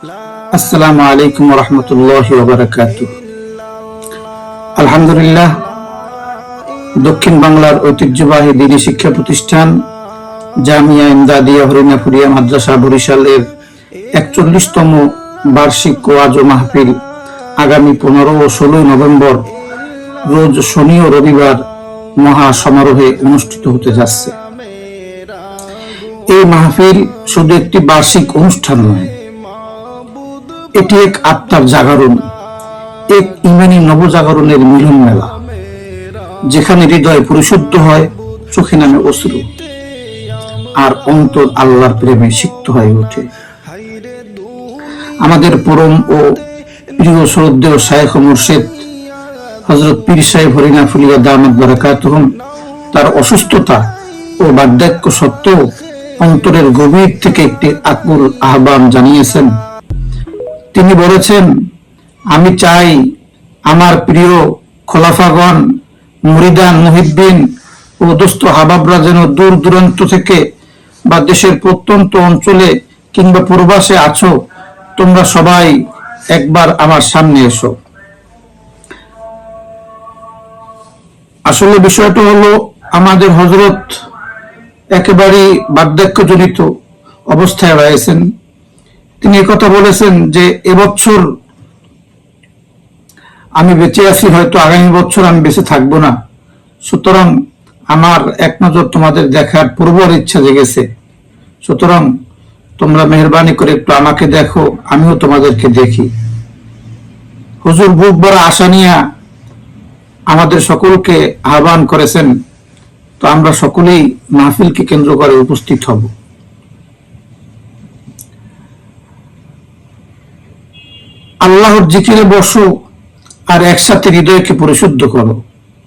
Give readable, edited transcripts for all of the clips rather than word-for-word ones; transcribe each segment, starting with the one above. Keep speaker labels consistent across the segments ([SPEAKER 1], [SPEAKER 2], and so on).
[SPEAKER 1] আসসালামু আলাইকুম ওয়া রাহমাতুল্লাহি ওয়া বারাকাতুহু। আলহামদুলিল্লাহ, দক্ষিণ বাংলার ঐতিহ্যবাহী দ্বীনি শিক্ষা প্রতিষ্ঠান জামিয়া ইমদাদিয়া হরিনাপুরিয়া মাদ্রাসা বরিশালের ৪১তম বার্ষিক ওয়াজ ও মাহফিল আগামী ১৫ ও ১৬ নভেম্বর রোজ শনি ও রবিবার মহা সমারোহে অনুষ্ঠিত হতে যাচ্ছে। এই মাহফিল শুধু একটি বার্ষিক অনুষ্ঠান নয়, এটি এক আত্মার জাগরণ, এক ইমানি নবজাগরণের মিলন মেলা, যেখানে হৃদয় পরিশুদ্ধ হয়, চোখে নামে অশ্রু, আর অন্তর আল্লাহর প্রেমে সিক্ত হয়ে ওঠে। আমাদের পরম ও প্রিয় শ্রদ্ধেয় শায়েখ ও মুর্শিদ হযরত পীর সাহেব হরিনাফুলিয়া দামাত বারাকাতুহুম তার অসুস্থতা ও বার্ধক্য সত্ত্বেও অন্তরের গভীর থেকে একটি আকুল আহ্বান জানিয়েছেন। তিনি বলেছেন, আমি চাই আমার প্রিয় খোলাফাগণ, মুরিদান, মুহিব্বিন ও দোস্ত হাবাবরা যেন দূর দূরান্ত থেকে বা দেশের প্রত্যন্ত অঞ্চলে কিংবা প্রবাসে আছো, তোমরা সবাই একবার আমার সামনে এসো। আসলে বিষয়টা হলো, আমাদের হযরত একেবারে বার্ধক্যজনিত অবস্থায় রয়েছেন। তিনি একথা বলেছেন যে এবছর আমি বেঁচে আছি, হয়তো আগামী বছর আমি বেঁচে থাকবো না, সুতরাং আমার এক নজর তোমাদের দেখার প্রবল ইচ্ছা জেগেছে, সুতরাং তোমরা মেহরবানি করে একটু আমাকে দেখো, আমিও তোমাদেরকে দেখি। হুজুর বুক ভরা আশা নিয়ে আমাদের সকলকে আহ্বান করেছেন, তো আমরা সকলেই মাহফিলকে কেন্দ্র করে উপস্থিত হব। আল্লাহর জিকিরে বসো আর একসাথে হৃদয়কে পরিশুদ্ধ করো,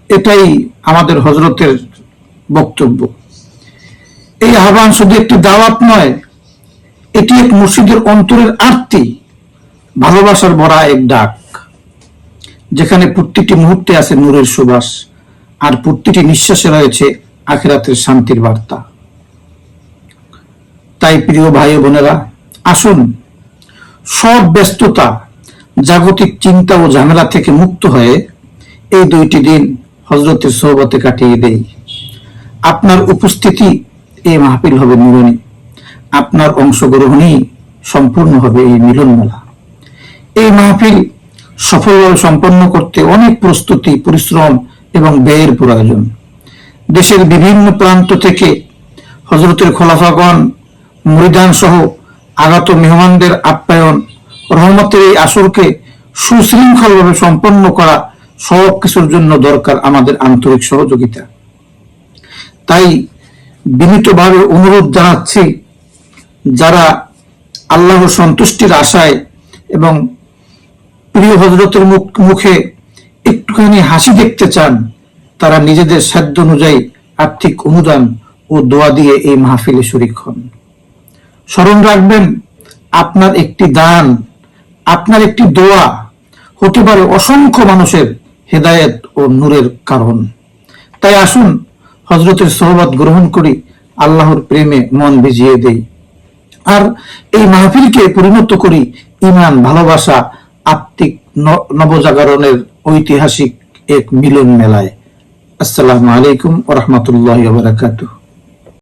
[SPEAKER 1] এটাই আমাদের হযরতের বক্তব্য। এই আহ্বান শুধু একটি দাওয়াত নয়, এটি এক মুর্শিদের অন্তরের আরতি, ভালোবাসার ভরা এক ডাক, যেখানে প্রতিটি মুহূর্তে আছে নূরের সুবাস আর প্রতিটি নিঃশ্বাসে রয়েছে আখিরাতের শান্তির বার্তা। তাই প্রিয় ভাই ও বোনেরা, আসুন সব ব্যস্ততা, জাগতিক চিন্তা ও ঝামেলা থেকে মুক্ত হয়ে এই ২টি দিন হযরতের সোহবতে কাটিয়ে দেই। আপনার উপস্থিতি এই মাহফিল হবে মিলনী, আপনার অংশগ্রহণই সম্পূর্ণ হবে এই মিলন মেলা। এই মাহফিল সফলভাবে সম্পন্ন করতে অনেক প্রস্তুতি, পরিশ্রম এবং ব্যয়ের প্রয়োজন। দেশের বিভিন্ন প্রান্ত থেকে হযরতের খোলাফাগণ, মুরিদান সহ আগত মেহমানদের আপ্যায়ন, রহমতের এই আসরকে সুশৃঙ্খলভাবে সম্পন্ন করা, সব কিছুর জন্য দরকার আমাদের আন্তরিক সহযোগিতা। তাই বিনীতভাবে অনুরোধ জানাচ্ছি, যারা আল্লাহর সন্তুষ্টির আশায় এবং প্রিয় হযরতের মুখে একটুখানি হাসি দেখতে চান, তারা নিজেদের সাধ্য অনুযায়ী আর্থিক অনুদান ও দোয়া দিয়ে এই মাহফিলে শরীক হন। স্মরণ রাখবেন, আপনার একটি দান, আপনার একটি দোয়া হতে পারে অসংখ্য মানুষের হেদায়েত ও নূরের কারণ। তাই আসুন হযরতের সোহবত গ্রহণ করি, আল্লাহর প্রেমে মন ভিজিয়ে দেই, আর এই মাহফিলকে পরিণত করি ঈমান, ভালোবাসা, আত্মিক নবজাগরণের ঐতিহাসিক এক মিলন মেলায়। আসসালামু আলাইকুম ওয়া রাহমাতুল্লাহি ওয়া বারাকাতুহু।